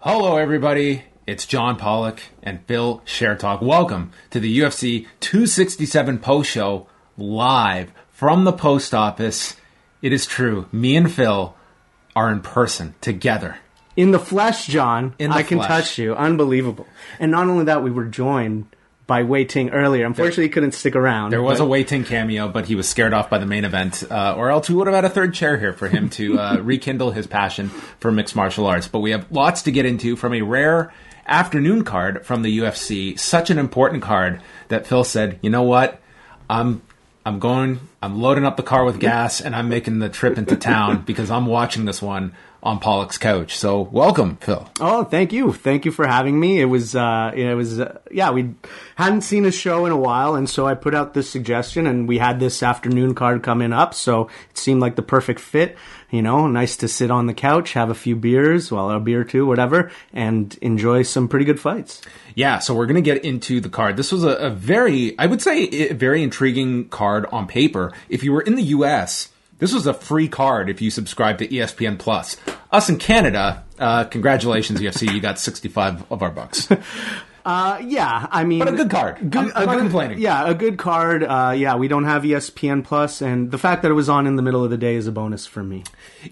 Hello, everybody. It's John Pollock and Phil Chertok. Welcome to the UFC 267 post show live from the post office. It is true. Me and Phil are in person together. In the flesh, John. I can touch you. Unbelievable. And not only that, we were joined by Wei Ting earlier. Unfortunately, he couldn't stick around. There was a Wei Ting cameo, but he was scared off by the main event, or else we would have had a third chair here for him to rekindle his passion for mixed martial arts. But we have lots to get into from a rare afternoon card from the UFC. Such an important card that Phil said, you know what? I'm loading up the car with gas, and I'm making the trip into town because I'm watching this one on Pollock's couch. So welcome, Phil. Oh, thank you. Thank you for having me. We hadn't seen a show in a while, and so I put out this suggestion, and we had this afternoon card coming up, so it seemed like the perfect fit. You know, nice to sit on the couch, have a few beers, well, a beer or two, whatever, and enjoy some pretty good fights. Yeah, so we're going to get into the card. This was a very, I would say, a very intriguing card on paper. If you were in the U.S., this was a free card if you subscribe to ESPN+. Us in Canada, congratulations, UFC, you got 65 of our bucks. Yeah, I mean... But a good card. I'm not complaining. Yeah, a good card. We don't have ESPN+, and the fact that it was on in the middle of the day is a bonus for me.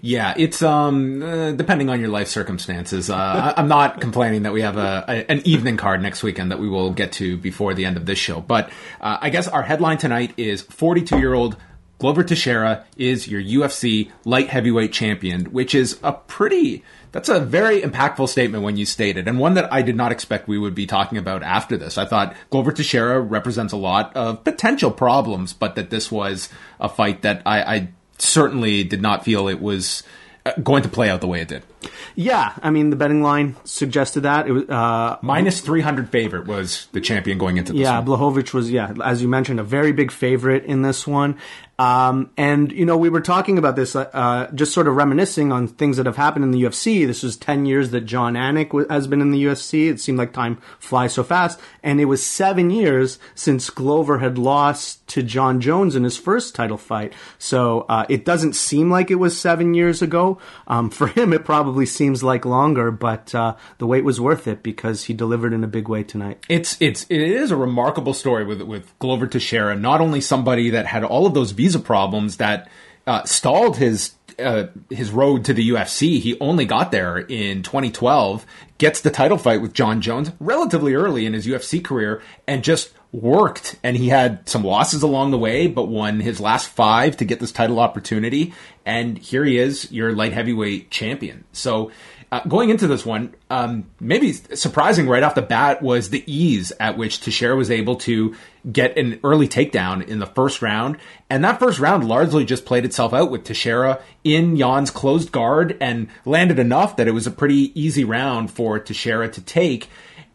Yeah, it's depending on your life circumstances. I'm not complaining that we have an evening card next weekend that we will get to before the end of this show. But I guess our headline tonight is 42-year-old Glover Teixeira is your UFC light heavyweight champion, which is that's a very impactful statement when you state it, and one that I did not expect we would be talking about after this. I thought Glover Teixeira represents a lot of potential problems, but that this was a fight that I certainly did not feel it was going to play out the way it did. Yeah, I mean, the betting line suggested that. It was minus 300 favorite was the champion going into this one. Yeah, Blachowicz was, as you mentioned, a very big favorite in this one. And, you know, we were talking about this, just sort of reminiscing on things that have happened in the UFC. This was 10 years that Jon Anik has been in the UFC. It seemed like time flies so fast. And it was 7 years since Glover had lost to John Jones in his first title fight. So it doesn't seem like it was 7 years ago. For him, it probably seems like longer, but the wait was worth it because he delivered in a big way tonight. It is a remarkable story with Glover Teixeira. Not only somebody that had all of those visa problems that stalled his road to the UFC. He only got there in 2012, gets the title fight with John Jones relatively early in his UFC career, and just worked. And he had some losses along the way, but won his last 5 to get this title opportunity. And here he is, your light heavyweight champion. So going into this one, maybe surprising right off the bat was the ease at which Teixeira was able to get an early takedown in the first round. And that first round largely just played itself out with Teixeira in Jan's closed guard and landed enough that it was a pretty easy round for Teixeira to take.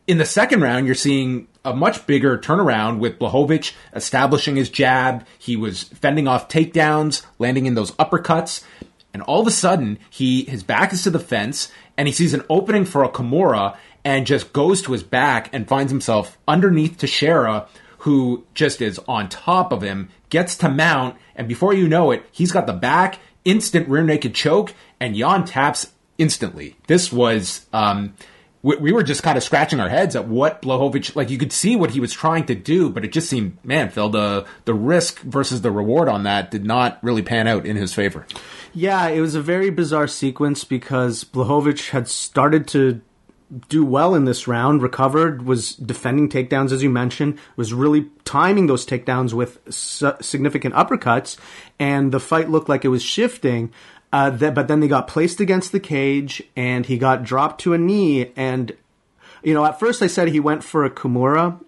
In the second round, you're seeing a much bigger turnaround with Blachowicz establishing his jab. He was fending off takedowns, landing in those uppercuts. And all of a sudden, his back is to the fence, and he sees an opening for a Kimura and just goes to his back and finds himself underneath Teixeira, who just is on top of him, gets to mount, and before you know it, he's got the back, instant rear naked choke, and Jan taps instantly. This was... we were just kind of scratching our heads at what Blachowicz, like you could see what he was trying to do, but it just seemed, man, Phil, the risk versus the reward on that did not really pan out in his favor. Yeah, it was a very bizarre sequence because Blachowicz had started to do well in this round, recovered, was defending takedowns, as you mentioned, was really timing those takedowns with significant uppercuts, and the fight looked like it was shifting. But then they got placed against the cage, and he got dropped to a knee. And, you know, at first I said he went for a Kimura.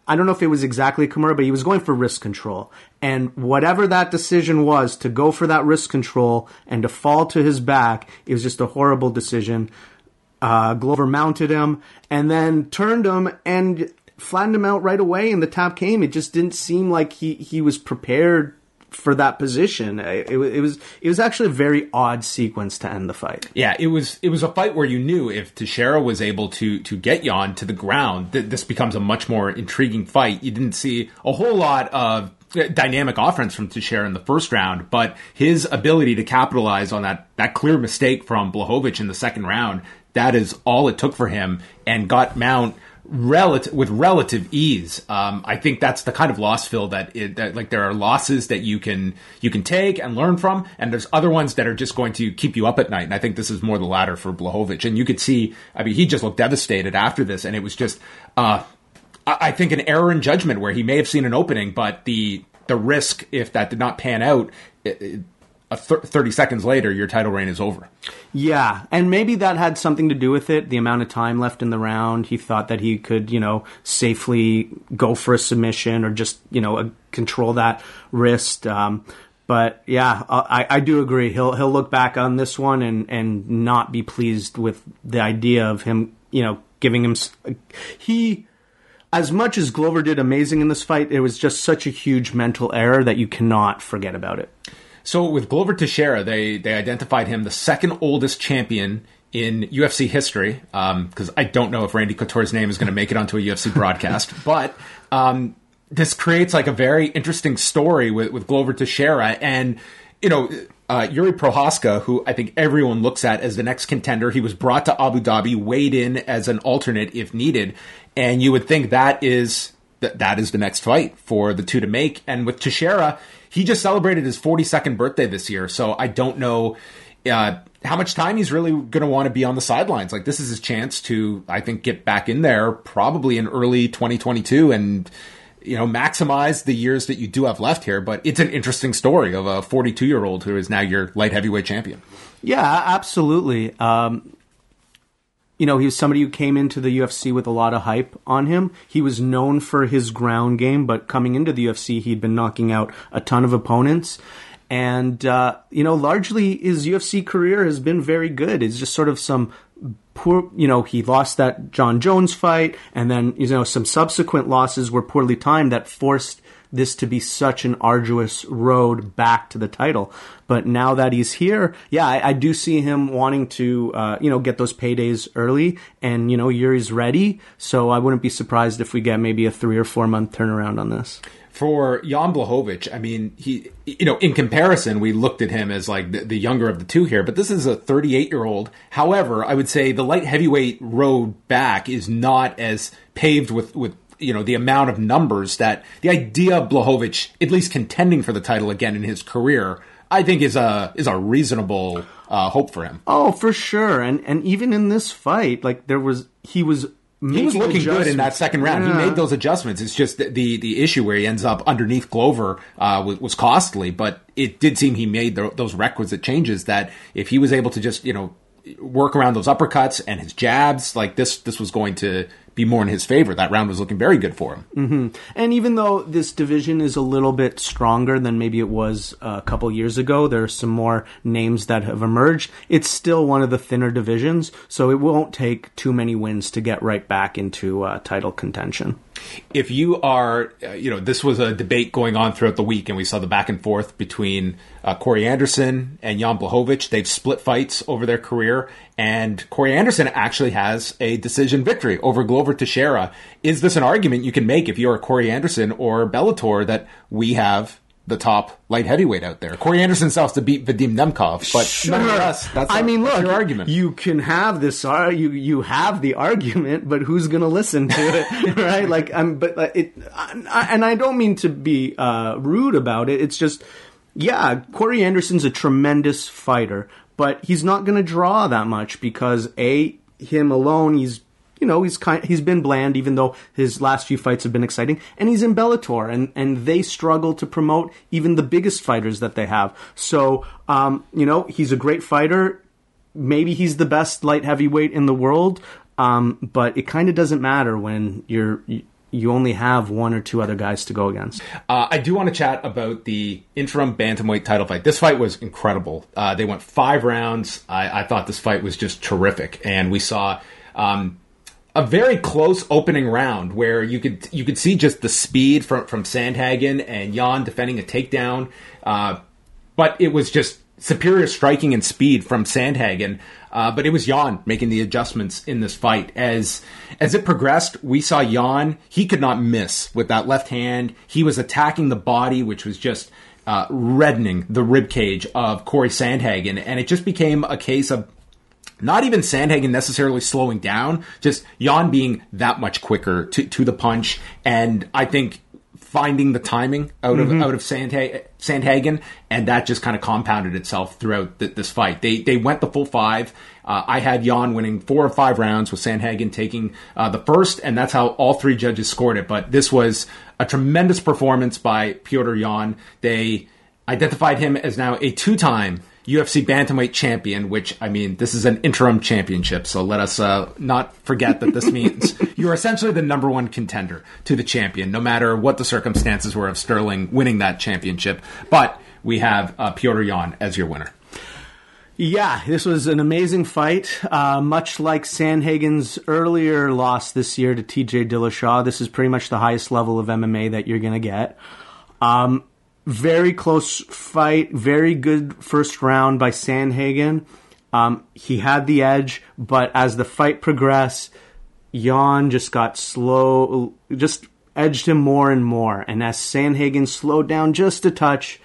I don't know if it was exactly a Kimura, but he was going for wrist control. And whatever that decision was, to go for that wrist control and to fall to his back, it was just a horrible decision. Glover mounted him and then turned him and flattened him out right away, and the tap came. It just didn't seem like he was prepared for that position. It was actually a very odd sequence to end the fight. Yeah, it was a fight where you knew if Teixeira was able to get Jan to the ground, this becomes a much more intriguing fight. You didn't see a whole lot of dynamic offense from Teixeira in the first round, but his ability to capitalize on that clear mistake from Blachowicz in the second round that is all it took for him, and got Mount with relative ease. I think that's the kind of loss, Phil, that like there are losses that you can take and learn from, and there's other ones that are just going to keep you up at night. And I think this is more the latter for Blachowicz. And you could see, I mean, he just looked devastated after this, and it was just, I think, an error in judgment where he may have seen an opening, but the risk, if that did not pan out, 30 seconds later, your title reign is over. Yeah, and maybe that had something to do with it, the amount of time left in the round. He thought that he could, safely go for a submission or just, control that wrist. But yeah, I do agree. He'll look back on this one and not be pleased with the idea of him, giving him... As much as Glover did amazing in this fight, it was just such a huge mental error that you cannot forget about it. So with Glover Teixeira, they identified him the second oldest champion in UFC history, because I don't know if Randy Couture's name is going to make it onto a UFC broadcast, but this creates like a very interesting story with Glover Teixeira, and Yuri Prochazka, who I think everyone looks at as the next contender. He was brought to Abu Dhabi, weighed in as an alternate if needed, and you would think that is the next fight for the two to make. And with Teixeira, he just celebrated his 42nd birthday this year, so I don't know how much time he's really going to want to be on the sidelines. Like, this is his chance to, I think, get back in there probably in early 2022 and maximize the years that you do have left here. But it's an interesting story of a 42-year-old who is now your light heavyweight champion. Yeah, absolutely. He was somebody who came into the UFC with a lot of hype on him. He was known for his ground game, but coming into the UFC, he'd been knocking out a ton of opponents. And, largely his UFC career has been very good. It's just sort of some poor, he lost that John Jones fight, and then, some subsequent losses were poorly timed that forced this to be such an arduous road back to the title. But now that he's here, yeah, I do see him wanting to, get those paydays early, and, Yuri's ready. So I wouldn't be surprised if we get maybe a 3 or 4 month turnaround on this. For Jan Blachowicz, I mean, he, in comparison, we looked at him as like the younger of the two here, but this is a 38-year-old. However, I would say the light heavyweight road back is not as paved with the amount of numbers that the idea of Blachowicz at least contending for the title again in his career, I think is a reasonable hope for him. Oh, for sure. And even in this fight, like he was looking good in that second round. Yeah. He made those adjustments. It's just the issue where he ends up underneath Glover was costly, but it did seem he made those requisite changes that if he was able to just, work around those uppercuts and his jabs, like this was going to be more in his favor. That round was looking very good for him. Mm-hmm. And even though this division is a little bit stronger than maybe it was a couple years ago, there are some more names that have emerged. It's still one of the thinner divisions, so it won't take too many wins to get right back into title contention. If you are, this was a debate going on throughout the week, and we saw the back and forth between Corey Anderson and Jan Blachowicz. They've split fights over their career, and Corey Anderson actually has a decision victory over Glover Teixeira. Is this an argument you can make if you're Corey Anderson or Bellator that we have the top light heavyweight out there? Corey Anderson still has to beat Vadim Nemkov, but sure. Nonetheless, that's your argument. You can have this. You have the argument, but who's going to listen to it, right? And I don't mean to be rude about it. It's just, yeah, Corey Anderson's a tremendous fighter, but he's not going to draw that much because him alone, he's been bland, even though his last few fights have been exciting. And he's in Bellator, and they struggle to promote even the biggest fighters that they have. So, he's a great fighter. Maybe he's the best light heavyweight in the world, but it kind of doesn't matter when you only have one or two other guys to go against. I do want to chat about the interim bantamweight title fight. This fight was incredible. They went 5 rounds. I thought this fight was just terrific, and we saw a very close opening round where you could see just the speed from Sandhagen and Jan defending a takedown, but it was just superior striking and speed from Sandhagen. But it was Jan making the adjustments in this fight. As it progressed, we saw Jan, he could not miss with that left hand. He was attacking the body, which was just reddening the ribcage of Corey Sandhagen, and it just became a case of not even Sandhagen necessarily slowing down, just Jan being that much quicker to the punch. And I think finding the timing out of Sandhagen, and that just kind of compounded itself throughout this fight. They went the full 5. I had Jan winning 4 of 5 rounds, with Sandhagen taking the first, and that's how all 3 judges scored it. But this was a tremendous performance by Petr Yan. They identified him as now a 2-time UFC Bantamweight champion, which, I mean, this is an interim championship, so let us not forget that this means you're essentially the number 1 contender to the champion, no matter what the circumstances were of Sterling winning that championship. But we have Petr Yan as your winner. Yeah, this was an amazing fight. Much like Sandhagen's earlier loss this year to TJ Dillashaw, this is pretty much the highest level of MMA that you're going to get. Very close fight, very good first round by Sandhagen. He had the edge, but as the fight progressed, Jan just got slow, just edged him more and more. And as Sandhagen slowed down just a touch,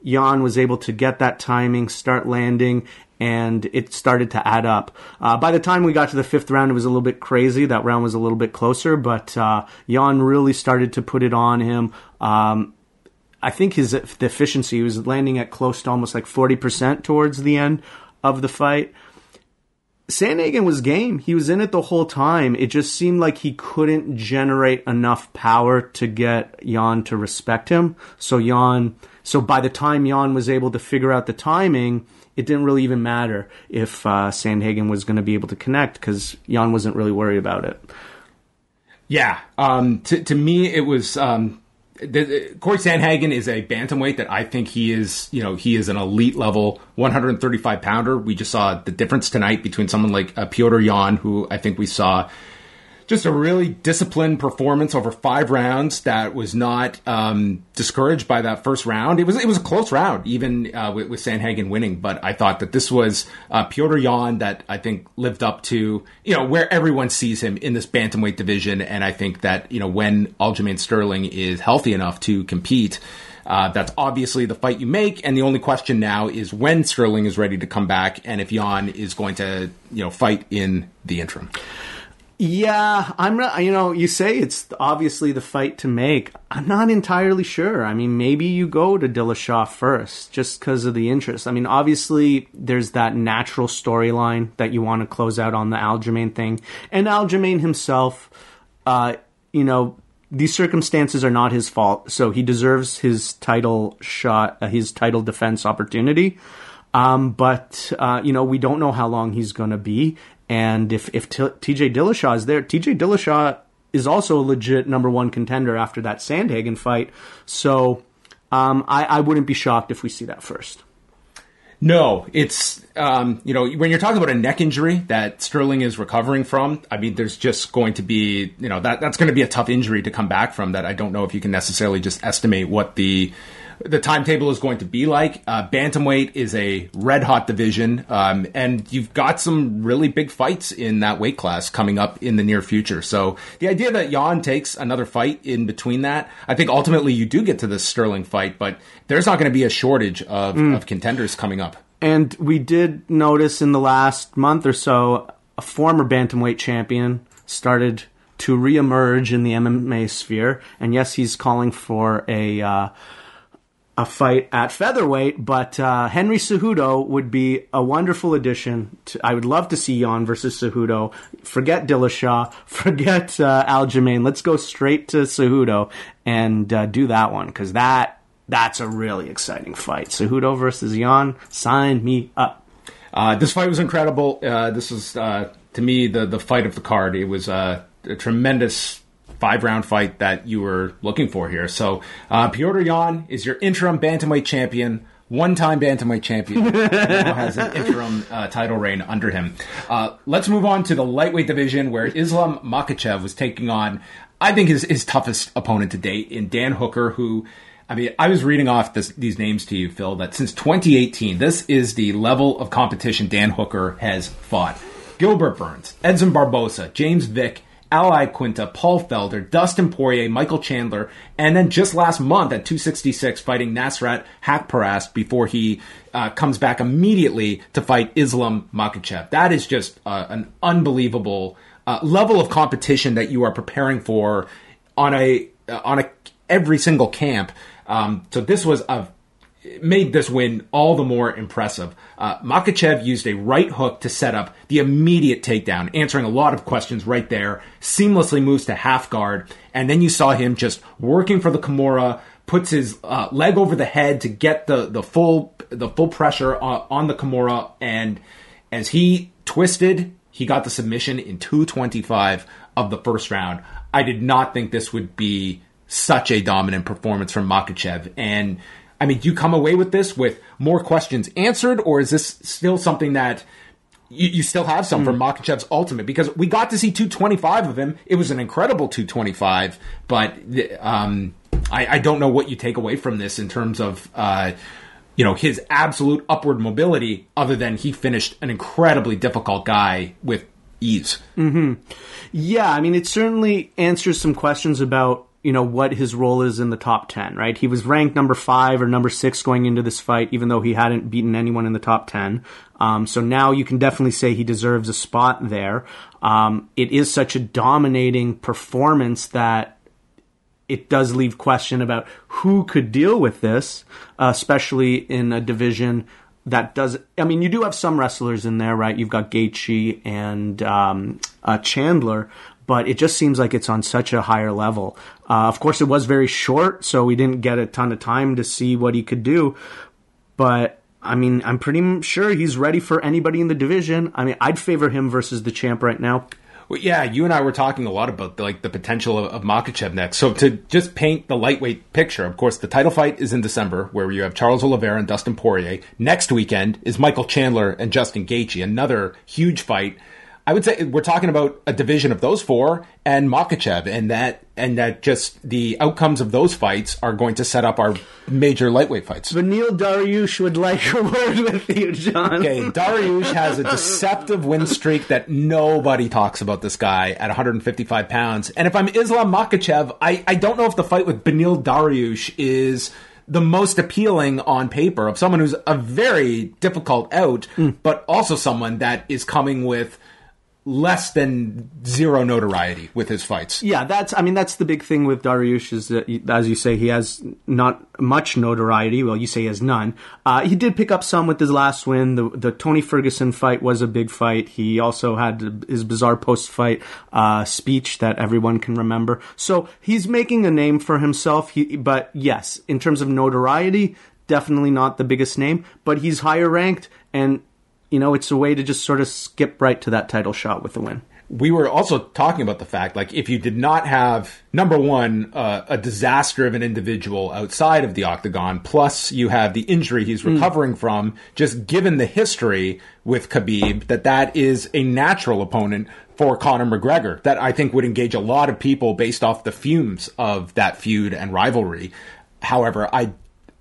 Jan was able to get that timing, start landing, and it started to add up. By the time we got to the 5th round, it was a little bit crazy. That round was a little bit closer, but Jan really started to put it on him. I think the efficiency, he was landing at close to almost like 40% towards the end of the fight. Sandhagen was game. He was in it the whole time. It just seemed like he couldn't generate enough power to get Jan to respect him. So by the time Jan was able to figure out the timing, it didn't really even matter if Sandhagen was going to be able to connect, because Jan wasn't really worried about it. Yeah. To me, it was... Cory Sandhagen is a bantamweight that I think he is an elite level 135 pounder. We just saw the difference tonight between someone like Petr Yan, who I think we saw just a really disciplined performance over 5 rounds that was not discouraged by that first round. It was a close round, even with Sandhagen winning. But I thought that this was Petr Yan that I think lived up to where everyone sees him in this bantamweight division. And I think that when Aljamain Sterling is healthy enough to compete, that's obviously the fight you make. And the only question now is when Sterling is ready to come back, and if Jan is going to fight in the interim. Yeah, I'm not, you say it's obviously the fight to make. I'm not entirely sure. I mean, maybe you go to Dillashaw first just because of the interest. I mean, obviously there's that natural storyline that you want to close out on the Aljamain thing. And Aljamain himself, these circumstances are not his fault. So he deserves his title shot, his title defense opportunity. But we don't know how long he's going to be. And if TJ Dillashaw is there, TJ Dillashaw is also a legit number 1 contender after that Sandhagen fight. So I wouldn't be shocked if we see that first. No, it's, when you're talking about a neck injury that Sterling is recovering from, I mean, there's just going to be, that's going to be a tough injury to come back from that I don't know if you can necessarily just estimate what the timetable is going to be like. Bantamweight is a red-hot division, and you've got some really big fights in that weight class coming up in the near future. So the idea that Jan takes another fight in between that, I think ultimately you do get to this Sterling fight, but there's not going to be a shortage of contenders coming up. And we did notice in the last month or so, a former bantamweight champion started to reemerge in the MMA sphere. And yes, he's calling for a fight at featherweight, but Henry Cejudo would be a wonderful addition. I would love to see Jan versus Cejudo. Forget Dillashaw, forget Aljamain. Let's go straight to Cejudo and do that one, because that's a really exciting fight. Cejudo versus Jan, sign me up. This fight was incredible. This was, to me, the fight of the card. It was a tremendous 5-round fight that you were looking for here. So Petr Yan is your interim bantamweight champion, 1-time bantamweight champion. Now has an interim title reign under him. Let's move on to the lightweight division, where Islam Makhachev was taking on, I think, his toughest opponent to date in Dan Hooker, who, I mean, I was reading off these names to you, Phil, that since 2018, this is the level of competition Dan Hooker has fought. Gilbert Burns, Edson Barbosa, James Vick, Al Iaquinta, Paul Felder, Dustin Poirier, Michael Chandler, and then just last month at 266 fighting Nasrat Haqparast before he comes back immediately to fight Islam Makhachev. That is just an unbelievable level of competition that you are preparing for on a every single camp. So this was made this win all the more impressive. Makhachev used a right hook to set up the immediate takedown, answering a lot of questions right there, seamlessly moves to half guard, and then you saw him just working for the Kimura, puts his leg over the head to get the full pressure on the Kimura, and as he twisted, he got the submission in 2:25 of the first round. I did not think this would be such a dominant performance from Makhachev. And, I mean, do you come away with this with more questions answered, or is this still something that you still have some from Makhachev's ultimate? Because we got to see 225 of him. It was an incredible 225, but I don't know what you take away from this in terms of his absolute upward mobility, other than he finished an incredibly difficult guy with ease. Mm-hmm. Yeah, I mean, it certainly answers some questions about what his role is in the top 10, right? He was ranked number 5 or number 6 going into this fight, even though he hadn't beaten anyone in the top 10. So now you can definitely say he deserves a spot there. It is such a dominating performance that it does leave question about who could deal with this, especially in a division that does... I mean, you do have some wrestlers in there, right? You've got Gaethje and Chandler, but it just seems like it's on such a higher level. Of course, it was very short, so we didn't get a ton of time to see what he could do. But, I mean, I'm pretty sure he's ready for anybody in the division. I mean, I'd favor him versus the champ right now. Well, yeah, you and I were talking a lot about the potential of Makhachev next. So to just paint the lightweight picture, of course, the title fight is in December, where you have Charles Oliveira and Dustin Poirier. Next weekend is Michael Chandler and Justin Gaethje, another huge fight. I would say we're talking about a division of those four and Makhachev, and that just the outcomes of those fights are going to set up our major lightweight fights. Beneil Dariush would like a word with you, John. Okay, Dariush has a deceptive win streak that nobody talks about this guy at 155 pounds. And if I'm Islam Makhachev, I don't know if the fight with Beneil Dariush is the most appealing on paper of someone who's a very difficult out, but also someone that is coming with less than zero notoriety with his fights. Yeah, that's the big thing with Dariush is that, as you say, he has not much notoriety. Well, you say he has none. He did pick up some with his last win. The Tony Ferguson fight was a big fight. He also had his bizarre post-fight speech that everyone can remember. So he's making a name for himself. But yes, in terms of notoriety, definitely not the biggest name, but he's higher ranked, and it's a way to just sort of skip right to that title shot with the win. We were also talking about the fact, like, if you did not have, number one, a disaster of an individual outside of the octagon, plus you have the injury he's recovering from, just given the history with Khabib, that is a natural opponent for Conor McGregor, that I think would engage a lot of people based off the fumes of that feud and rivalry. However,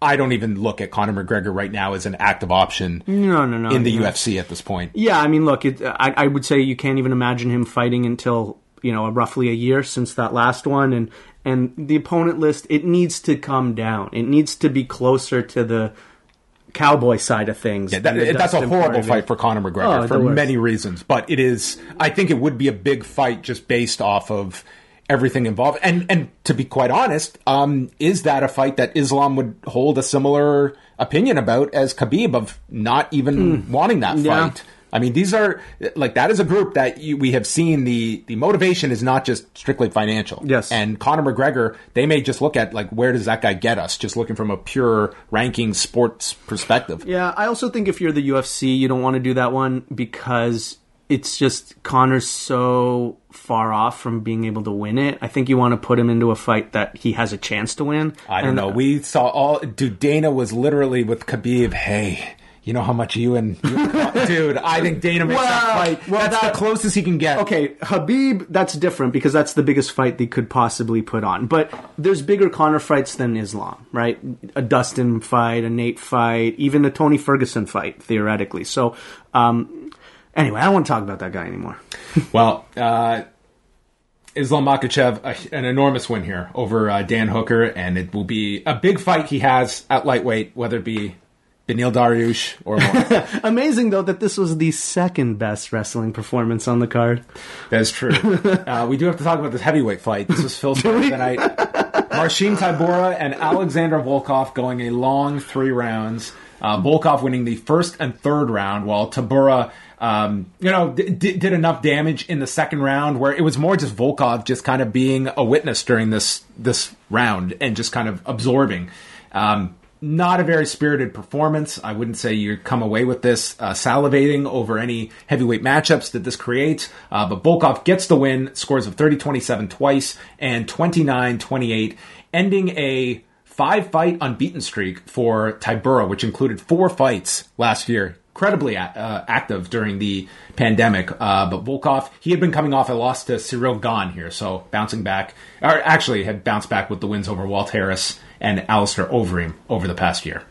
I don't even look at Conor McGregor right now as an active option in the UFC at this point. Yeah, I mean, look, I would say you can't even imagine him fighting until, roughly a year since that last one. And the opponent list, it needs to come down. It needs to be closer to the cowboy side of things. Yeah, that's a horrible fight for Conor McGregor for many reasons. But I think it would be a big fight just based off of everything involved. And to be quite honest, is that a fight that Islam would hold a similar opinion about as Khabib, of not even wanting that fight? Yeah. I mean, these are, like, that is a group that we have seen the motivation is not just strictly financial. Yes. And Conor McGregor, they may just look at, like, where does that guy get us? Just looking from a pure ranking sports perspective. Yeah, I also think if you're the UFC, you don't want to do that one because it's just Conor's so far off from being able to win it. I think you want to put him into a fight that he has a chance to win. I don't know. We saw Dana was literally with Khabib. Hey, you know how much you and dude, I think Dana makes that fight. That's the closest he can get. Okay, Khabib, that's different because that's the biggest fight they could possibly put on. But there's bigger Conor fights than Islam, right? A Dustin fight, a Nate fight, even a Tony Ferguson fight, theoretically. So, anyway, I don't want to talk about that guy anymore. Well, Islam Makhachev, an enormous win here over Dan Hooker, and it will be a big fight he has at lightweight, whether it be Beneil Dariush or more. Amazing, though, that this was the second best wrestling performance on the card. That's true. We do have to talk about this heavyweight fight. This was Phil's fight of the night. Marcin Tybura and Alexander Volkov going a long 3 rounds. Volkov winning the first and third round, while Tybura, did enough damage in the second round where it was more just Volkov just kind of being a witness during this round and just kind of absorbing. Not a very spirited performance. I wouldn't say you come away with this salivating over any heavyweight matchups that this creates. But Volkov gets the win, scores of 30-27 twice and 29-28, ending a 5-fight unbeaten streak for Tybura, which included 4 fights last year. Incredibly active during the pandemic. But Volkov, he had been coming off a loss to Cyril Gane here, so bouncing back, or actually had bounced back with the wins over Walt Harris and Alistair Overeem over the past year.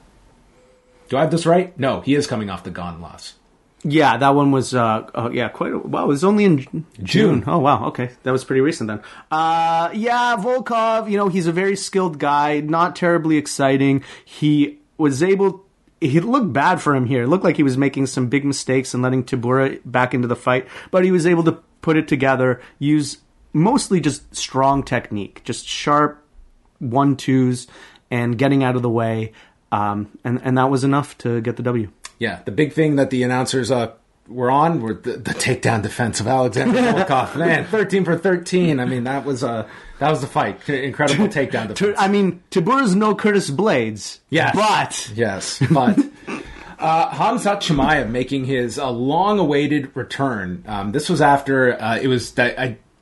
Do I have this right? No, he is coming off the Gane loss. Yeah, that one was, quite a while. It was only in June. Oh, wow. Okay. That was pretty recent then. Volkov, he's a very skilled guy, not terribly exciting. He looked bad for him here. It looked like he was making some big mistakes and letting Tybura back into the fight, but he was able to put it together, use mostly just strong technique, just sharp 1-2s and getting out of the way. And that was enough to get the W. Yeah, the big thing that the announcers were on were the takedown defense of Alexander Volkov. Man, 13 for 13. I mean, that was the fight. Incredible takedown defense. I mean, Tybura's no Curtis Blades. Yes. But Khamzat Chimaev making his long-awaited return. This was after it was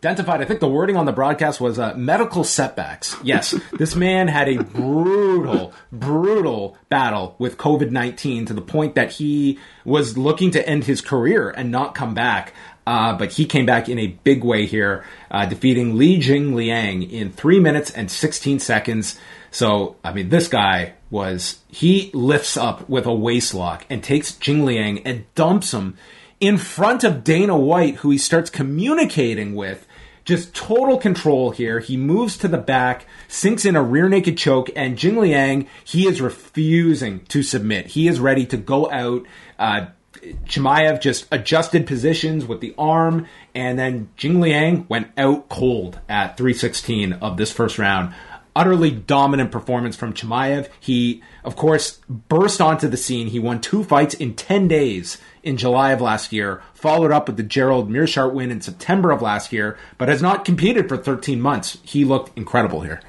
identified, I think the wording on the broadcast was medical setbacks. Yes, this man had a brutal battle with COVID-19 to the point that he was looking to end his career and not come back. But he came back in a big way here, defeating Jingliang in 3 minutes and 16 seconds. So, I mean, this guy he lifts up with a waistlock and takes Jingliang and dumps him in front of Dana White, who he starts communicating with. Just total control here. He moves to the back, sinks in a rear naked choke, and Jingliang, he is refusing to submit. He is ready to go out. Chimaev just adjusted positions with the arm, and then Jingliang went out cold at 3:16 of this first round. Utterly dominant performance from Chimaev. He, of course, burst onto the scene. He won 2 fights in 10 days in July of last year, followed up with the Gerald Meerschaert win in September of last year, but has not competed for 13 months. He looked incredible here.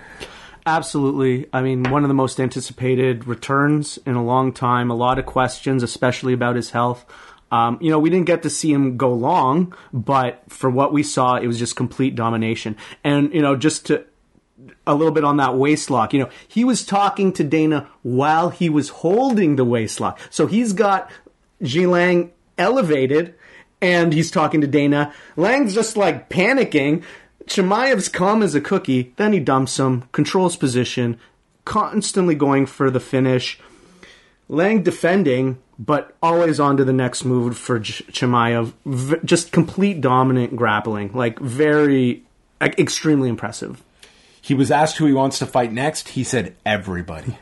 Absolutely. I mean, one of the most anticipated returns in a long time. A lot of questions, especially about his health. We didn't get to see him go long, but for what we saw, it was just complete domination. And, just to a little bit on that waistlock, he was talking to Dana while he was holding the waistlock. So he's got Jingliang elevated, and he's talking to Dana. Lang's just like panicking. Chimaev's calm as a cookie. Then he dumps him, controls position, constantly going for the finish. Lang defending, but always on to the next move for Chimaev. Just complete dominant grappling. Extremely impressive. He was asked who he wants to fight next. He said everybody.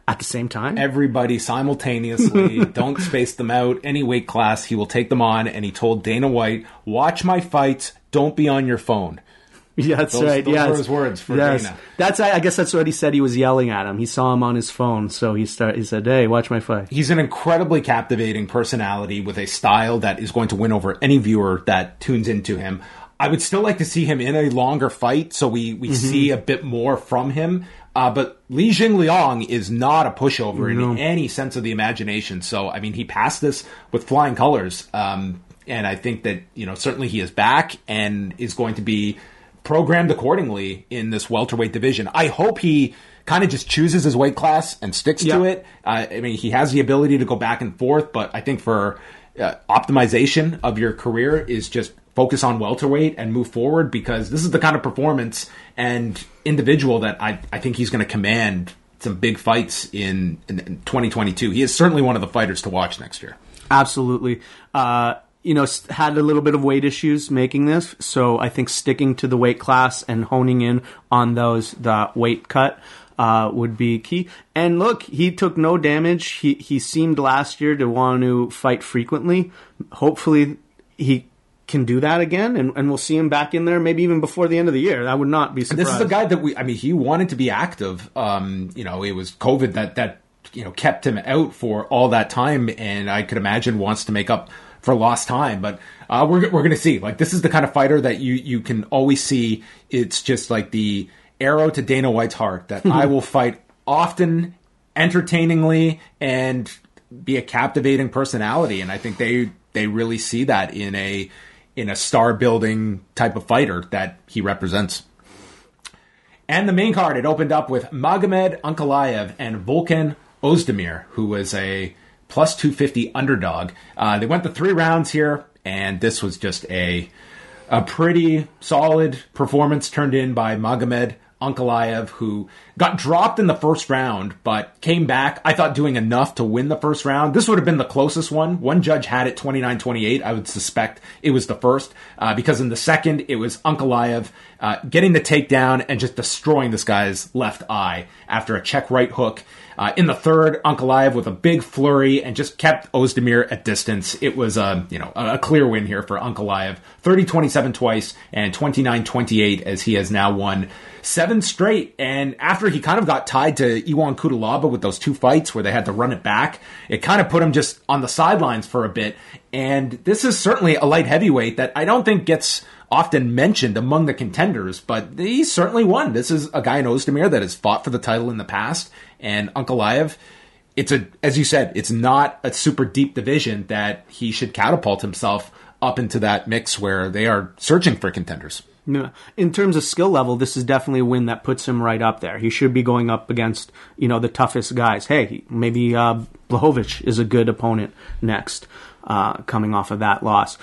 At the same time? Everybody simultaneously. Don't space them out. Any weight class, he will take them on. And he told Dana White, watch my fights. Don't be on your phone. Yeah, that's right. Those were his words for Dana. I guess that's what he said. He was yelling at him. He saw him on his phone. So he said, hey, watch my fight. He's an incredibly captivating personality with a style that is going to win over any viewer that tunes into him. I would still like to see him in a longer fight so we see a bit more from him. But Li Jingliang is not a pushover in any sense of the imagination. So, I mean, he passed this with flying colors. And I think that, certainly he is back and is going to be programmed accordingly in this welterweight division. I hope he kind of just chooses his weight class and sticks to it. I mean, he has the ability to go back and forth, but I think for optimization of your career is just focus on welterweight and move forward, because this is the kind of performance and individual that I think he's going to command some big fights in 2022. He is certainly one of the fighters to watch next year. Absolutely. had a little bit of weight issues making this. So I think sticking to the weight class and honing in on the weight cut would be key. And look, he took no damage. He seemed last year to want to fight frequently. Hopefully he can do that again, and we'll see him back in there maybe even before the end of the year. I would not be surprised. This is a guy that he wanted to be active. It was COVID that kept him out for all that time, and I could imagine wants to make up for lost time. But we're going to see. Like, this is the kind of fighter that you can always see. It's just like the arrow to Dana White's heart that I will fight often, entertainingly, and be a captivating personality. And I think they really see that in a star building type of fighter that he represents. And the main card, it opened up with Magomed Ankalaev and Volkan Oezdemir, who was a plus 250 underdog. They went the 3 rounds here, and this was just a pretty solid performance turned in by Magomed Ankalaev, who got dropped in the first round, but came back, I thought, doing enough to win the first round. This would have been the closest one. One judge had it 29-28. I would suspect it was the first, because in the second, it was Ankalaev getting the takedown and just destroying this guy's left eye after a check right hook. In the third, Ankalaev with a big flurry and just kept Oezdemir at distance. It was a clear win here for Ankalaev. 30-27 twice and 29-28 as he has now won 7 straight. And after he kind of got tied to Iwan Kutalaba with those 2 fights where they had to run it back, it kind of put him just on the sidelines for a bit. And this is certainly a light heavyweight that I don't think gets often mentioned among the contenders, but he certainly won. This is a guy in Oezdemir that has fought for the title in the past, and Ankalaev, as you said, it's not a super deep division that he should catapult himself up into that mix where they are searching for contenders. No. In terms of skill level, this is definitely a win that puts him right up there. He should be going up against, the toughest guys. Hey, maybe Blachowicz is a good opponent next, coming off of that loss.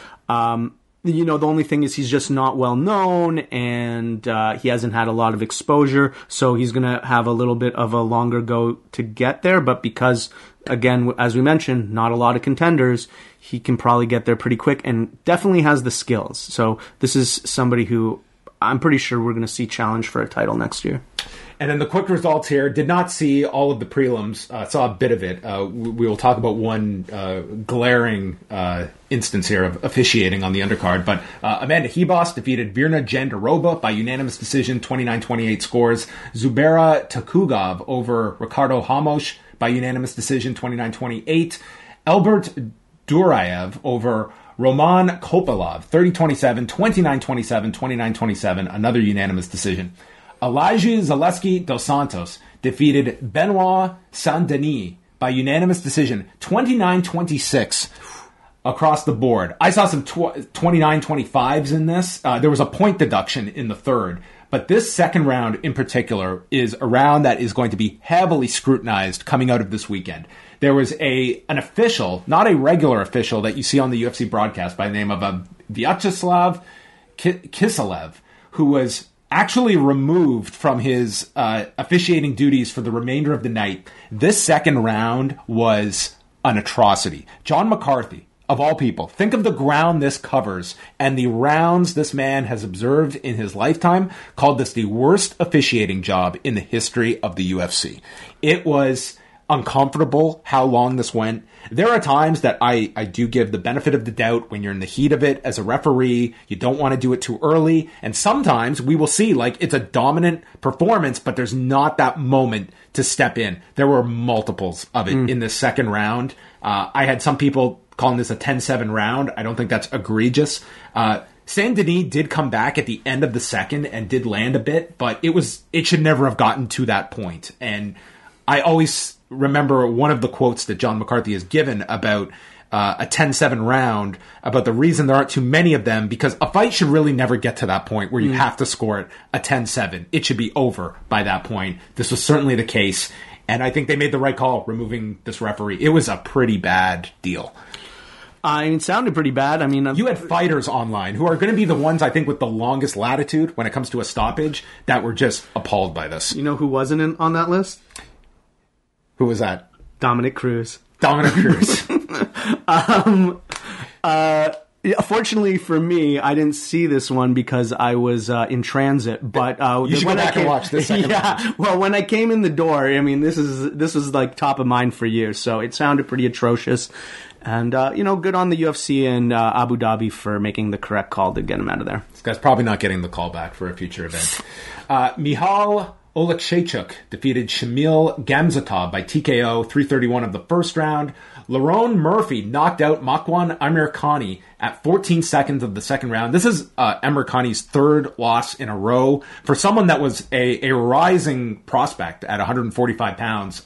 The only thing is he's just not well known, and he hasn't had a lot of exposure, so he's going to have a little bit of a longer go to get there. But because, again, as we mentioned, not a lot of contenders, he can probably get there pretty quick and definitely has the skills. So this is somebody who I'm pretty sure we're going to see challenge for a title next year. And then the quick results here, did not see all of the prelims, saw a bit of it. We will talk about one glaring instance here of officiating on the undercard. But Amanda Ribas defeated Virna Jandiroba by unanimous decision, 29-28 scores. Zubaira Tukhugov over Ricardo Ramos by unanimous decision, 29-28. Albert Duraev over Roman Kopylov, 30-27, 29-27, 29-27, another unanimous decision. Elijah Zaleski dos Santos defeated Benoit Saint-Denis by unanimous decision, 29-26 across the board. I saw some 29-25s in this. There was a point deduction in the third, but this second round in particular is a round that is going to be heavily scrutinized coming out of this weekend. There was an official, not a regular official that you see on the UFC broadcast by the name of Vyacheslav Kiselev, who was actually removed from his officiating duties for the remainder of the night. This second round was an atrocity. John McCarthy, of all people, think of the ground this covers and the rounds this man has observed in his lifetime, called this the worst officiating job in the history of the UFC. It was uncomfortable how long this went. There are times that I do give the benefit of the doubt when you're in the heat of it as a referee. You don't want to do it too early. And sometimes we will see like it's a dominant performance, but there's not that moment to step in. There were multiples of it in the second round. I had some people calling this a 10-7 round. I don't think that's egregious. Saint-Denis did come back at the end of the second and did land a bit, but it should never have gotten to that point. And I always remember one of the quotes that John McCarthy has given about a 10-7 round, about the reason there aren't too many of them, because a fight should really never get to that point where you have to score it a 10-7. It should be over by that point. This was certainly the case, and I think they made the right call removing this referee. It was a pretty bad deal. It sounded pretty bad. I mean, you had fighters online who are going to be the ones, I think, with the longest latitude when it comes to a stoppage that were just appalled by this. You know who wasn't on that list? Who was that? Dominick Cruz. Dominick Cruz. Fortunately for me, I didn't see this one because I was in transit. But you should go back and watch this second match. Well, when I came in the door, I mean, this was like top of mind for years, so it sounded pretty atrocious. And good on the UFC and Abu Dhabi for making the correct call to get him out of there. This guy's probably not getting the call back for a future event. Michal Oleksiejczuk defeated Shamil Gamzatov by TKO 3:31 of the first round. Lerone Murphy knocked out Makwan Amirkhani at 14 seconds of the second round. This is Amirkhani's third loss in a row. For someone that was a rising prospect at 145 pounds,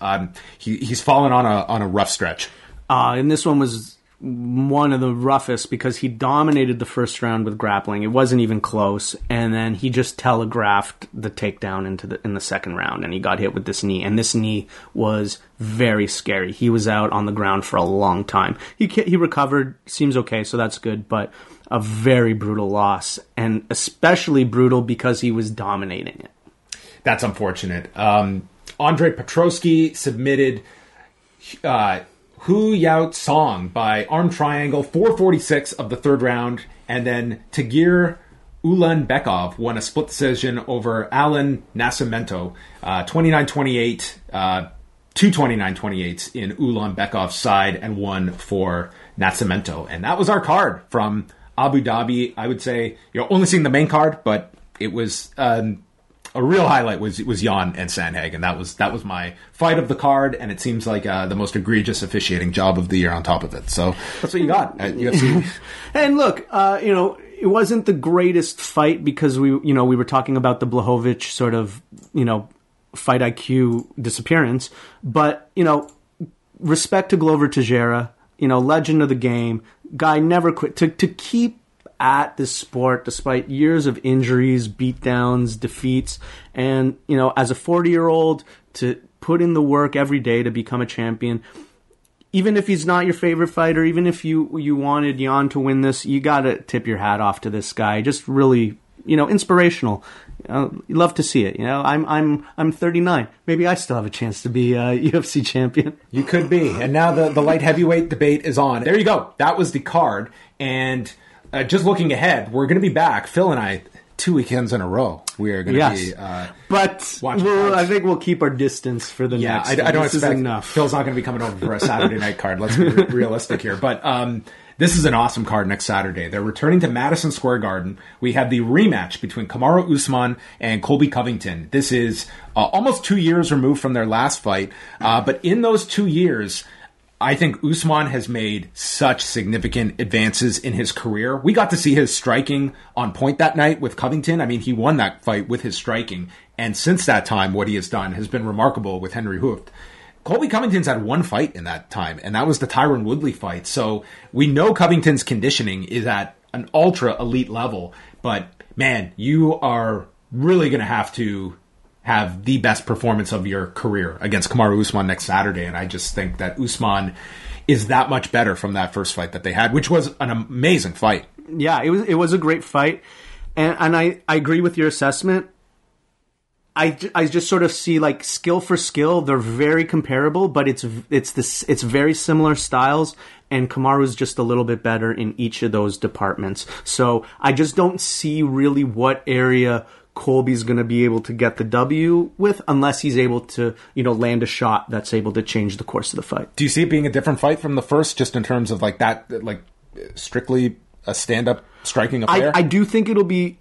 he's fallen on a rough stretch. And this one was one of the roughest because he dominated the first round with grappling. It wasn't even close, and then he just telegraphed the takedown in the second round, and he got hit with this knee. And this knee was very scary. He was out on the ground for a long time. He recovered, seems okay, so that's good. But a very brutal loss, and especially brutal because he was dominating it. That's unfortunate. Andre Petroski submitted Hu Yao Song by arm triangle, 4:46 of the third round, and then Tagir Ulanbekov won a split decision over Alan Nascimento, 29-28, 2 29-28s in Ulanbekov's side, and one for Nascimento. And that was our card from Abu Dhabi. I would say you're only seeing the main card, but it was a real highlight was Jan and Sandhagen. That was my fight of the card, and it seems like the most egregious officiating job of the year on top of it. So that's what you got at UFC. And look, it wasn't the greatest fight because we were talking about the Blachowicz sort of, fight IQ disappearance, but respect to Glover Teixeira, legend of the game, guy never quit to keep at this sport despite years of injuries, beatdowns, defeats, and as a 40-year-old to put in the work every day to become a champion. Even if he's not your favorite fighter, even if you wanted Jan to win this, you got to tip your hat off to this guy. Just really, inspirational. You love to see it. I'm 39. Maybe I still have a chance to be a UFC champion. You could be. And now the light heavyweight debate is on. There you go. That was the card. And just looking ahead, we're going to be back, Phil and I, 2 weekends in a row. We are going to be but I think we'll keep our distance for the next one. I don't expect enough. Phil's not going to be coming over for a Saturday night card. Let's be realistic here. But this is an awesome card next Saturday. They're returning to Madison Square Garden. We have the rematch between Kamaru Usman and Colby Covington. This is almost 2 years removed from their last fight. But in those 2 years, I think Usman has made such significant advances in his career. We got to see his striking on point that night with Covington. I mean, he won that fight with his striking. And since that time, what he has done has been remarkable with Henry Hooft. Colby Covington's had one fight in that time, and that was the Tyron Woodley fight. So we know Covington's conditioning is at an ultra elite level. But man, you are really going to have the best performance of your career against Kamaru Usman next Saturday. And I just think that Usman is that much better from that first fight that they had, which was an amazing fight. Yeah, it was a great fight. And I agree with your assessment. I just sort of see like skill for skill, they're very comparable, but it's very similar styles, and Kamaru's just a little bit better in each of those departments. So I just don't see really what area Colby's going to be able to get the W with unless he's able to, land a shot that's able to change the course of the fight. Do you see it being a different fight from the first, just in terms of like that, like strictly a stand-up striking affair? I do think it'll be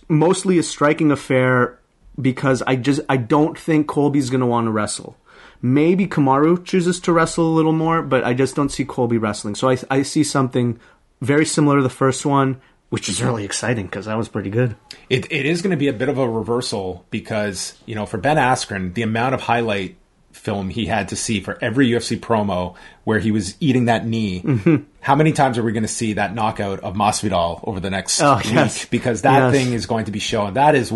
mostly a striking affair because I don't think Colby's going to want to wrestle. Maybe Kamaru chooses to wrestle a little more, but I just don't see Colby wrestling. So I see something very similar to the first one, which is really exciting because that was pretty good. It is going to be a bit of a reversal because, for Ben Askren, the amount of highlight film he had to see for every UFC promo where he was eating that knee, how many times are we going to see that knockout of Masvidal over the next week? Yes. Because that thing is going to be shown. That is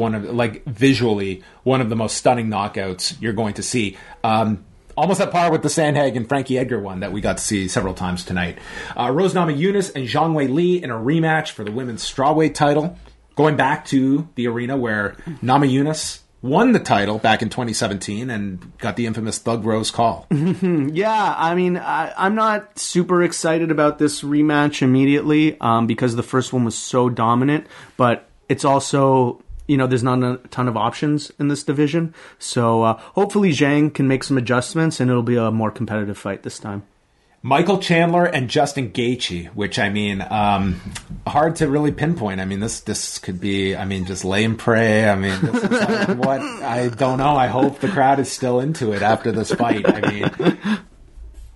visually one of the most stunning knockouts you're going to see. Almost at par with the Sandhagen Frankie Edgar one that we got to see several times tonight. Rose Namajunas and Zhang Wei Li in a rematch for the women's strawweight title. Going back to the arena where Namajunas won the title back in 2017 and got the infamous Thug Rose call. Yeah, I mean, I'm not super excited about this rematch immediately because the first one was so dominant, but it's also, there's not a ton of options in this division. So hopefully Zhang can make some adjustments and it'll be a more competitive fight this time. Michael Chandler and Justin Gaethje, which, hard to really pinpoint. This could be, just lay and pray. This is like what? I don't know. I hope the crowd is still into it after this fight.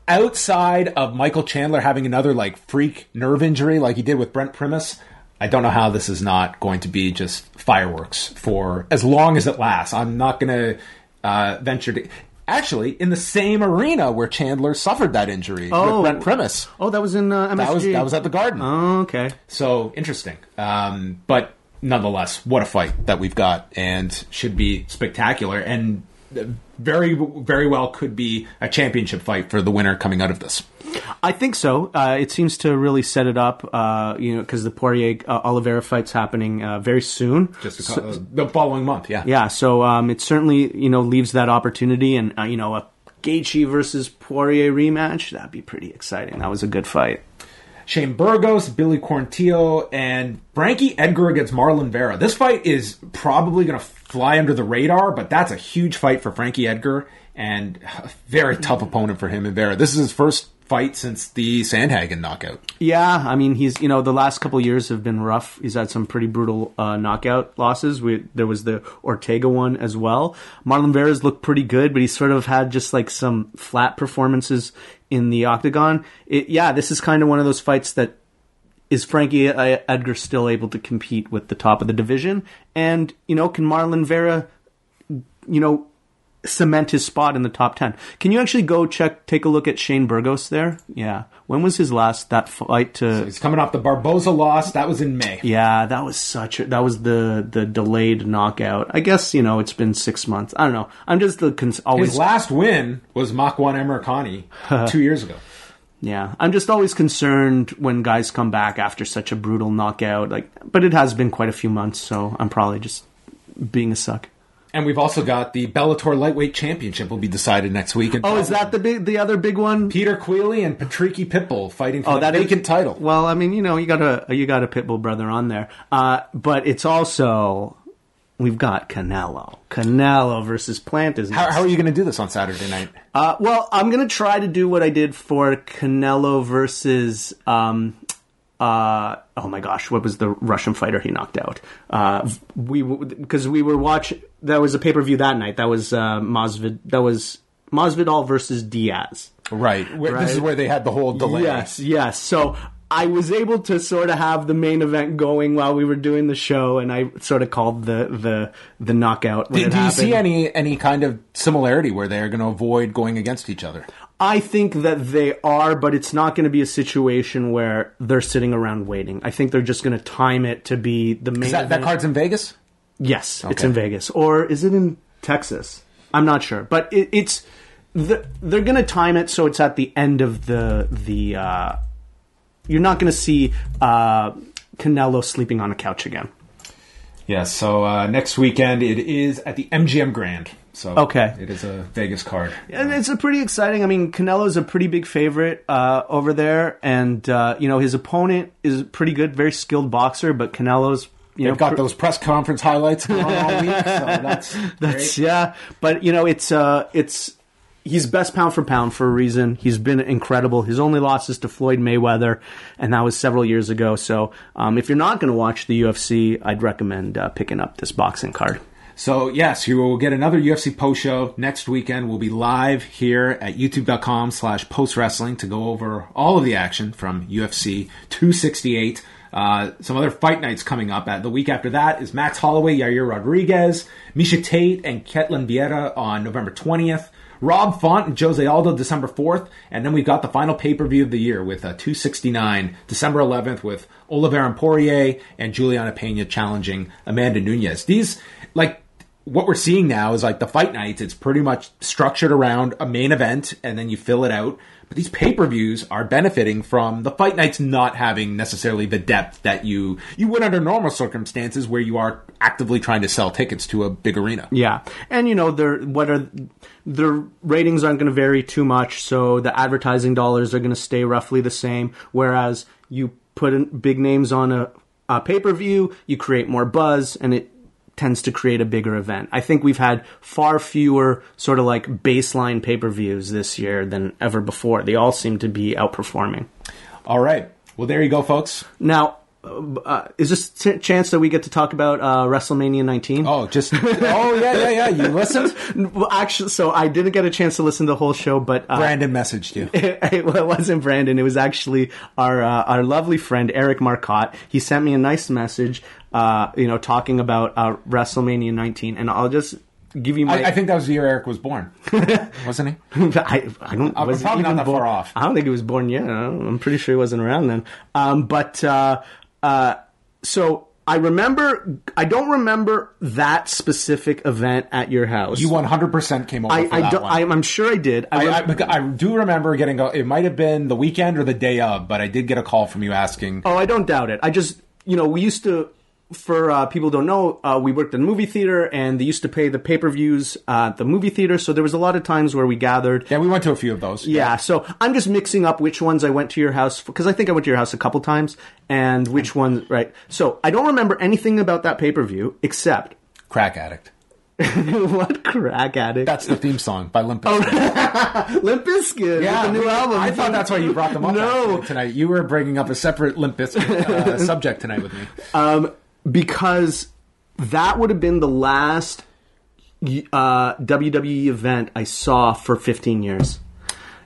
Outside of Michael Chandler having another, freak nerve injury like he did with Brent Primus, I don't know how this is not going to be just fireworks for as long as it lasts. I'm not going to venture to... Actually, in the same arena where Chandler suffered that injury with Brent Primus. Oh, that was in MSG. That was at the Garden. Oh, okay. So, interesting. But nonetheless, what a fight that we've got, and should be spectacular, and very, very well could be a championship fight for the winner coming out of this. I think so. It seems to really set it up, because the Poirier-Oliveira fight's happening very soon. The following month, yeah. Yeah, so it certainly, leaves that opportunity, and, a Gaethje versus Poirier rematch, that'd be pretty exciting. That was a good fight. Shane Burgos, Billy Quarantillo, and Frankie Edgar against Marlon Vera. This fight is probably going to fly under the radar, but that's a huge fight for Frankie Edgar, and a very tough opponent for him and Vera. This is his first fight since the Sandhagen knockout. Yeah, he's, the last couple of years have been rough. He's had some pretty brutal knockout losses. There was the Ortega one as well. Marlon Vera's looked pretty good, but he's sort of had just some flat performances in the octagon. This is kind of one of those fights that is Frankie Edgar still able to compete with the top of the division? And, can Marlon Vera, cement his spot in the top 10? Can you actually go take a look at Shane Burgos there? Yeah. When was his that fight So he's coming off the Barboza loss. That was in May. Yeah, that was the delayed knockout. I guess, it's been 6 months. I don't know. I'm just always... His last win was Makwan Emirkhani 2 years ago. Yeah, I'm just always concerned when guys come back after such a brutal knockout. But it has been quite a few months, so I'm probably just being a suck. And we've also got the Bellator Lightweight Championship will be decided next week. Is that the other big one? Peter Queally and Patricky Pitbull fighting for that vacant title. Well, you got a Pitbull brother on there. But it's also... We've got Canelo versus Plant. How are you going to do this on Saturday night? Well, I'm going to try to do what I did for Canelo versus... oh my gosh, what was the Russian fighter he knocked out? Because we were watching... That was a pay-per-view that night. That was Masvidal. That was Masvidal versus Diaz. Right. This is where they had the whole delay. Yes. So... I was able to sort of have the main event going while we were doing the show, and I sort of called the knockout when it happened. Do you see any kind of similarity where they're going to avoid going against each other? I think that they are, but it's not going to be a situation where they're sitting around waiting. I think they're just going to time it to be the main event. That card's in Vegas? Yes, okay. It's in Vegas. Or is it in Texas? I'm not sure. But they're going to time it so it's at the end of the you're not going to see Canelo sleeping on a couch again. Yeah, so next weekend it is at the MGM Grand. So okay. It is a Vegas card. And it's a pretty exciting... Canelo's a pretty big favorite over there. And, his opponent is pretty good, very skilled boxer, but Canelo's... They've got those press conference highlights going on all week, so that's great. Yeah, but, it's... He's best pound for pound for a reason. He's been incredible. His only loss is to Floyd Mayweather, and that was several years ago. So if you're not going to watch the UFC, I'd recommend picking up this boxing card. So, yes, you will get another UFC post show next weekend. We'll be live here at youtube.com/postwrestling to go over all of the action from UFC 268. Some other fight nights coming up. The week after that is Max Holloway, Yair Rodriguez, Miesha Tate, and Ketlin Vieira on November 20th. Rob Font and Jose Aldo December 4th, and then we've got the final pay-per-view of the year with 269 December 11th with Oliveira and Poirier and Juliana Pena challenging Amanda Nunes. These, what we're seeing now is like the fight nights, it's pretty much structured around a main event and then you fill it out. But these pay-per-views are benefiting from the fight nights not having necessarily the depth that you would under normal circumstances where you are actively trying to sell tickets to a big arena. Yeah. And, their ratings aren't going to vary too much, so the advertising dollars are going to stay roughly the same, whereas you put in big names on a pay-per-view, you create more buzz, and it tends to create a bigger event. I think we've had far fewer sort of like baseline pay-per-views this year than ever before. They all seem to be outperforming. All right. Well, there you go, folks. Now, is this a chance that we get to talk about WrestleMania 19? Yeah. You listened? Well, actually, so I didn't get a chance to listen to the whole show, but Brandon messaged you. It wasn't Brandon. It was actually our lovely friend Eric Marcotte. He sent me a nice message, talking about WrestleMania 19, and I'll just give you my... I think that was the year Eric was born, wasn't he? I don't... Was probably not that far off. I don't think he was born yet. I'm pretty sure he wasn't around then. So I don't remember that specific event at your house. You 100% came over for that one. I'm sure I did. I do remember getting it might have been the weekend or the day of, but I did get a call from you asking. Oh, I don't doubt it. I just, we used to, for people who don't know, we worked in a movie theater, and they used to pay the pay-per-views at the movie theater, so there was a lot of times where we gathered. Yeah, we went to a few of those. Yeah, so I'm just mixing up which ones I went to your house, because I think I went to your house a couple times, and which ones, right. So I don't remember anything about that pay-per-view, except... Crack Addict. What Crack Addict? That's the theme song by Limp Bizkit. Limp Bizkit, yeah, the new album. I thought that's why you brought them up tonight. You were bringing up a separate Limp Bizkit subject tonight with me. Because that would have been the last WWE event I saw for 15 years.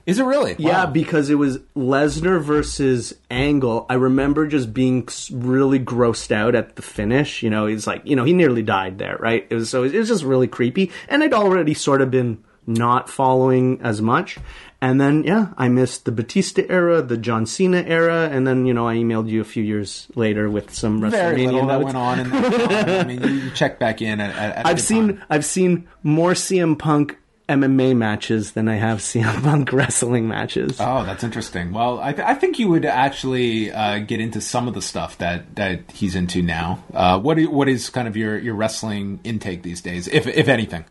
Is it really? Wow. Yeah, because it was Lesnar versus Angle. I remember just being really grossed out at the finish. He's like, he nearly died there, right? It was just really creepy. And I'd already sort of been not following as much. And then, I missed the Batista era, the John Cena era, and then, I emailed you a few years later with some WrestleMania Very little notes. that went on in that time. You check back in at I've seen more CM Punk MMA matches than I have CM Punk wrestling matches. Oh, that's interesting. Well, I think you would actually get into some of the stuff that he's into now. What is kind of your wrestling intake these days, if anything?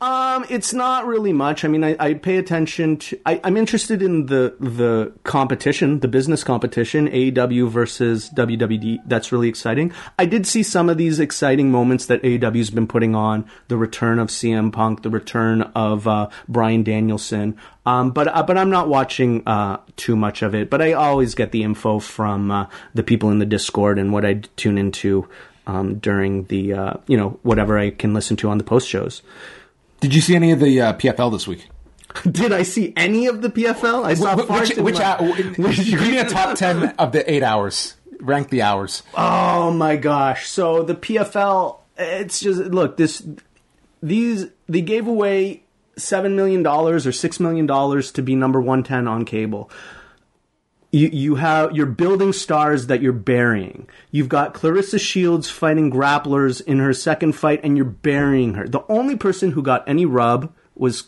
It's not really much. I mean, I pay attention to... I'm interested in the competition, the business competition, AEW versus WWE. That's really exciting. I did see some of these exciting moments that AEW's been putting on. The return of CM Punk, the return of Bryan Danielson. But I'm not watching too much of it. But I always get the info from the people in the Discord and what I tune into during the whatever I can listen to on the post shows. Did you see any of the PFL this week? Did I see any of the PFL? I saw give me a top 10 of the 8 hours. Rank the hours. Oh my gosh! So the PFL, it's just look they gave away $7 million or $6 million to be number 110 on cable. You're building stars that you're burying. You've got Clarissa Shields fighting grapplers in her second fight, and you're burying her. The only person who got any rub was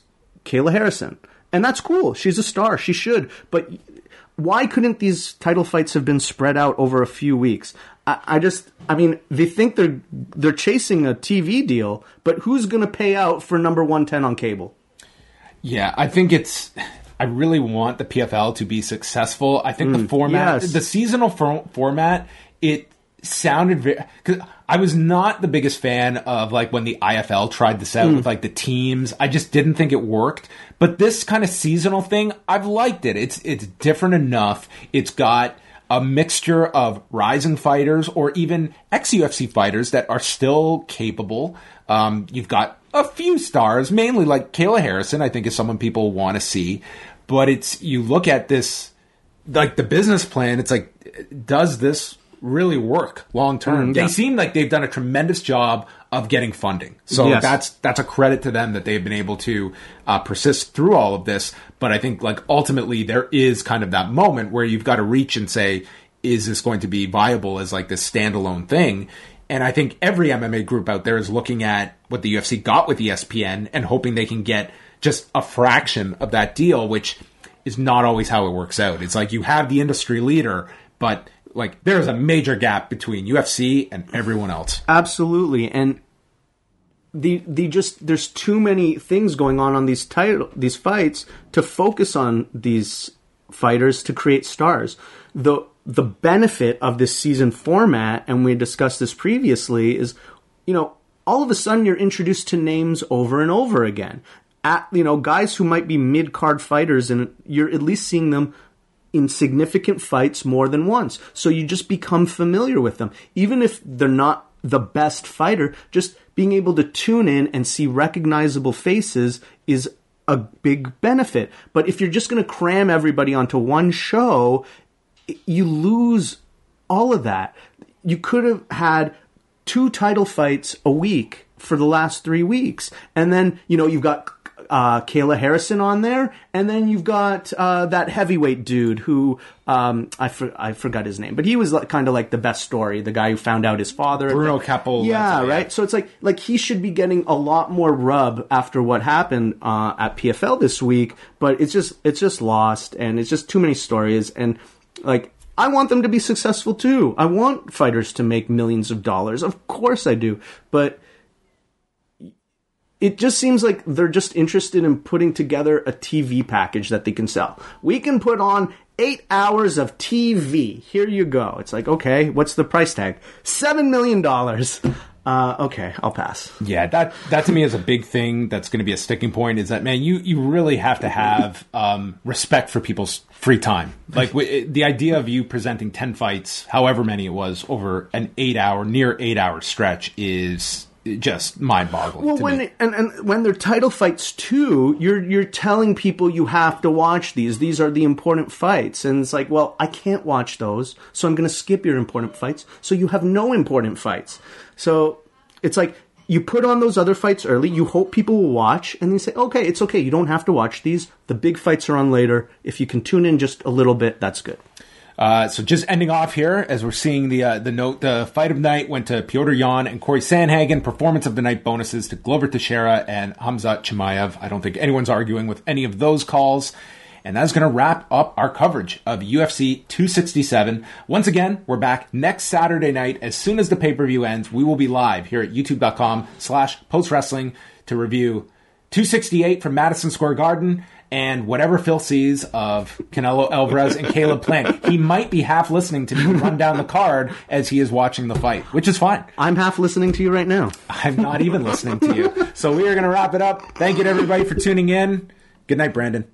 Kayla Harrison. And that's cool. She's a star. She should. But why couldn't these title fights have been spread out over a few weeks? They think they're chasing a TV deal, but who's going to pay out for number 110 on cable? Yeah, I really want the PFL to be successful. I think the format, the seasonal format, it sounded very... Cause I was not the biggest fan of like when the IFL tried this out with like the teams. I just didn't think it worked. But this kind of seasonal thing, I've liked it. It's different enough. It's got a mixture of rising fighters or even ex-UFC fighters that are still capable. You've got a few stars, mainly like Kayla Harrison, I think is someone people want to see. But you look at this, like the business plan, it's like, does this really work long term? They seem like they've done a tremendous job of getting funding. So that's a credit to them that they've been able to persist through all of this. But I think like ultimately there is kind of that moment where you've got to reach and say, is this going to be viable as like this standalone thing? And I think every MMA group out there is looking at what the UFC got with ESPN and hoping they can get just a fraction of that deal, which is not always how it works out. It's like you have the industry leader, but like there's a major gap between UFC and everyone else. Absolutely. And there's too many things going on these fights to focus on these fighters to create stars. The benefit of this season format, and we discussed this previously, is, all of a sudden you're introduced to names over and over again. Guys who might be mid-card fighters, and you're at least seeing them in significant fights more than once. So you just become familiar with them. Even if they're not the best fighter, just being able to tune in and see recognizable faces is a big benefit. But if you're just going to cram everybody onto one show, you lose all of that. You could have had 2 title fights a week for the last 3 weeks. And then, you've got Kayla Harrison on there, and then you've got that heavyweight dude who I forgot his name, but he was kind of like the best story, the guy who found out his father. Bruno Cappel. Yeah, right. So it's like he should be getting a lot more rub after what happened at PFL this week, but it's just lost, and it's just too many stories. And I want them to be successful too. I want fighters to make millions of dollars. Of course I do, but it just seems like they're just interested in putting together a TV package that they can sell. We can put on 8 hours of TV. Here you go. It's like, okay, what's the price tag? $7 million. Okay, I'll pass. Yeah, that to me is a big thing that's going to be a sticking point, is that, man, you really have to have respect for people's free time. Like the idea of you presenting 10 fights, however many it was, over an near 8 hour stretch is just mind-boggling. Well, when they're title fights too, you're telling people you have to watch these. These are the important fights, and it's like, well, I can't watch those, so I'm going to skip your important fights. So you have no important fights. So it's like you put on those other fights early. You hope people will watch, and then you say, okay, it's okay. You don't have to watch these. The big fights are on later. If you can tune in just a little bit, that's good. So just ending off here, as we're seeing the note, the fight of the night went to Petr Yan and Cory Sandhagen. Performance of the night bonuses to Glover Teixeira and Khamzat Chimaev. I don't think anyone's arguing with any of those calls. And that's going to wrap up our coverage of UFC 267. Once again, we're back next Saturday night. As soon as the pay-per-view ends, we will be live here at youtube.com/postwrestling to review 268 from Madison Square Garden and whatever Phil sees of Canelo Alvarez and Caleb Plant. He might be half listening to me run down the card as he is watching the fight, which is fine. I'm half listening to you right now. I'm not even listening to you. So we are going to wrap it up. Thank you to everybody for tuning in. Good night, Brandon.